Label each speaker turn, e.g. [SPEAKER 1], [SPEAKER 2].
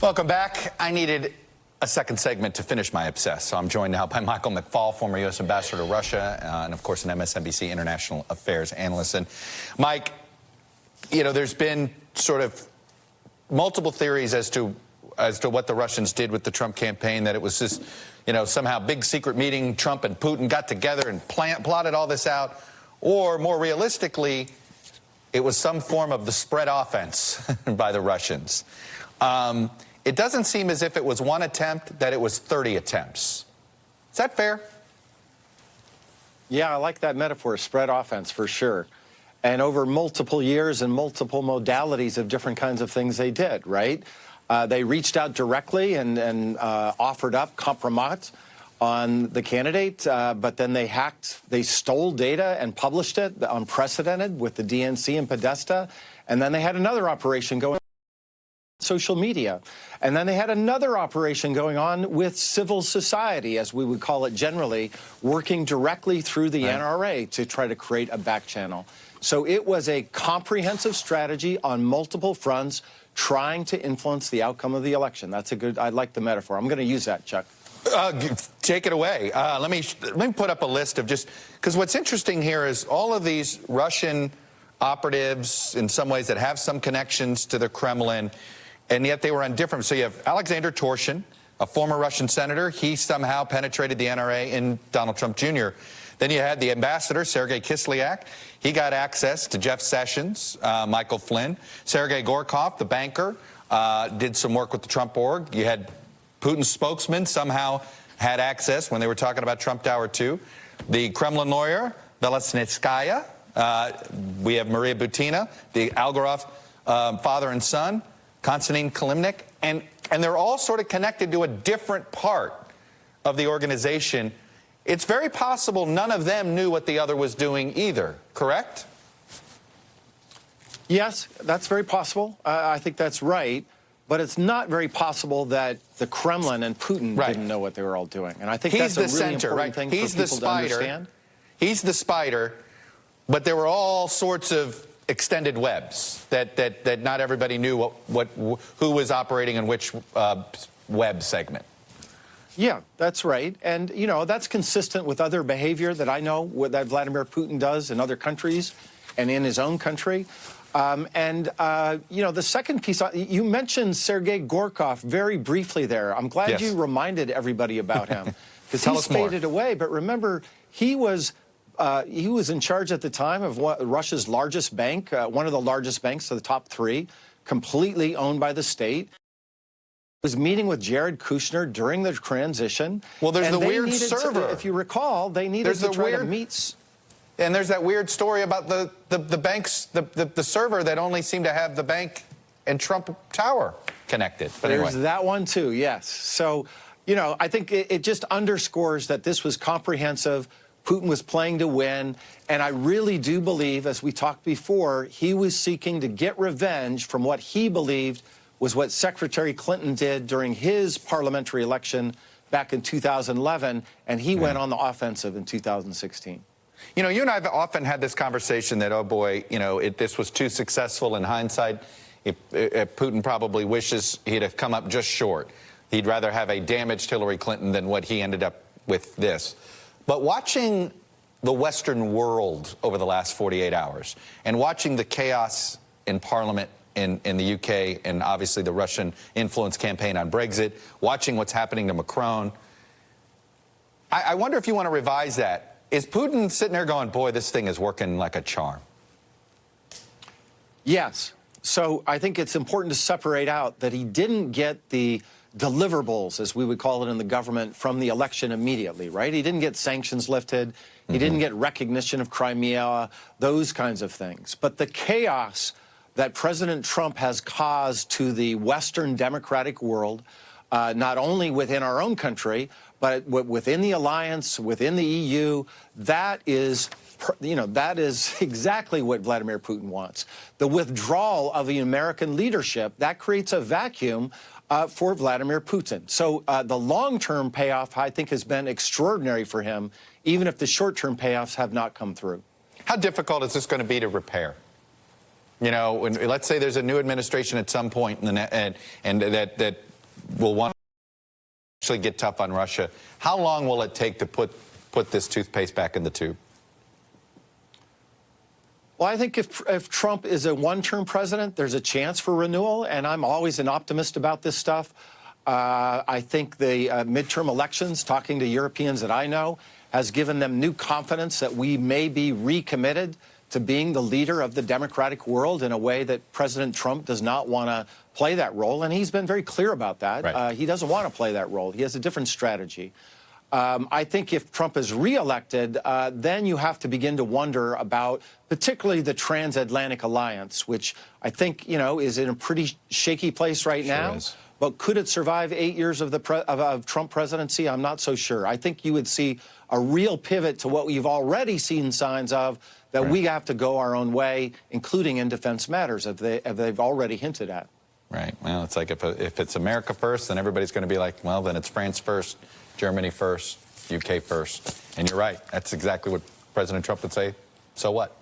[SPEAKER 1] Welcome back. I needed a second segment to finish my obsess, so I'm joined now by Michael McFaul, former U.S. ambassador to Russia, and of course an MSNBC international affairs analyst. And Mike, you know, there's been sort of multiple theories as to what the Russians did with the Trump campaign, that it was just, you know, somehow big secret meeting, Trump and Putin got together and plotted all this out, or more realistically, it was some form of the spread offense by the Russians. It doesn't seem as if it was one attempt, that it was 30 attempts. Is that fair?
[SPEAKER 2] Yeah, I like that metaphor, spread offense, for sure. And over multiple years and multiple modalities of different kinds of things they did, right? They reached out directly and offered up compromise on the candidate, but then they stole data and published it, unprecedented, with the DNC and Podesta. And then they had another operation going on social media. And then they had another operation going on with civil society, as we would call it generally, working directly through the NRA to try to create a back channel. So it was a comprehensive strategy on multiple fronts, trying to influence the outcome of the election. That's a good, I like the metaphor. I'm going to use that, Chuck.
[SPEAKER 1] Take it away. Let me put up a list of just, because what's interesting here is all of these Russian operatives, in some ways, that have some connections to the Kremlin, and yet they were on different. So you have Alexander Torshin, a former Russian senator. He somehow penetrated the NRA in Donald Trump Jr. Then you had the ambassador, Sergei Kislyak. He got access to Jeff Sessions, Michael Flynn. Sergei Gorkov, the banker, did some work with the Trump org. You had Putin's spokesman somehow had access when they were talking about Trump Tower 2. The Kremlin lawyer, Velasnitskaya. We have Maria Butina, the Algorov father and son, Konstantin Kilimnik, and they're all sort of connected to a different part of the organization. It's very possible none of them knew what the other was doing either, correct?
[SPEAKER 2] Yes, that's very possible. I think that's right. But it's not very possible that the Kremlin and Putin didn't know what they were all doing. And I think that's a really important thing for people to understand.
[SPEAKER 1] He's the spider, but there were all sorts of extended webs that not everybody knew who was operating in which web segment.
[SPEAKER 2] Yeah, that's right. And, you know, that's consistent with other behavior that I know that Vladimir Putin does in other countries and in his own country. You know, the second piece, you mentioned Sergei Gorkov very briefly there. I'm glad you reminded everybody about him, because he's faded away. But remember, he was in charge at the time of Russia's largest bank, one of the largest banks, so the top three, completely owned by the state. Was meeting with Jared Kushner during the transition.
[SPEAKER 1] Well, there's the weird server.
[SPEAKER 2] If you recall, they needed to try to meet.
[SPEAKER 1] And there's that weird story about the bank's, the server that only seemed to have the bank and Trump Tower connected. But
[SPEAKER 2] there's that one too, yes. So, you know, I think it just underscores that this was comprehensive. Putin was playing to win. And I really do believe, as we talked before, he was seeking to get revenge from what he believed was what Secretary Clinton did during his parliamentary election back in 2011. And he went on the offensive in 2016.
[SPEAKER 1] You know, you and I have often had this conversation that, oh boy, you know, this was too successful in hindsight. Putin probably wishes he'd have come up just short. He'd rather have a damaged Hillary Clinton than what he ended up with this. But watching the Western world over the last 48 hours and watching the chaos in Parliament in the UK and obviously the Russian influence campaign on Brexit, watching what's happening to Macron, I wonder if you want to revise that. Is Putin sitting there going, boy, this thing is working like a charm?
[SPEAKER 2] Yes. So I think it's important to separate out that he didn't get the deliverables, as we would call it in the government, from the election immediately, right? He didn't get sanctions lifted. He didn't get recognition of Crimea, those kinds of things. But the chaos that President Trump has caused to the Western democratic world, not only within our own country, but within the alliance, within the EU, that is, you know, that is exactly what Vladimir Putin wants. The withdrawal of the American leadership, that creates a vacuum for Vladimir Putin. So the long-term payoff, I think, has been extraordinary for him, even if the short-term payoffs have not come through.
[SPEAKER 1] How difficult is this going to be to repair? You know, let's say there's a new administration at some point, and that will want to actually get tough on Russia. How long will it take to put this toothpaste back in the tube?
[SPEAKER 2] Well, I think if Trump is a one-term president, there's a chance for renewal, and I'm always an optimist about this stuff. I think the midterm elections, talking to Europeans that I know, has given them new confidence that we may be recommitted to being the leader of the democratic world in a way that President Trump does not want to play that role, and he's been very clear about that.
[SPEAKER 1] Right.
[SPEAKER 2] He doesn't want to play that role. He has a different strategy. I think if Trump is reelected, then you have to begin to wonder about particularly the transatlantic alliance, which I think, is in a pretty shaky place right now.
[SPEAKER 1] Is.
[SPEAKER 2] But could it survive 8 years of the Trump presidency? I'm not so sure. I think you would see a real pivot to what we've already seen signs of, that we have to go our own way, including in defense matters, as they've already hinted at.
[SPEAKER 1] Right. Well, it's like if it's America first, then everybody's going to be like, well, then it's France first, Germany first, UK first. And you're right. That's exactly what President Trump would say. So what?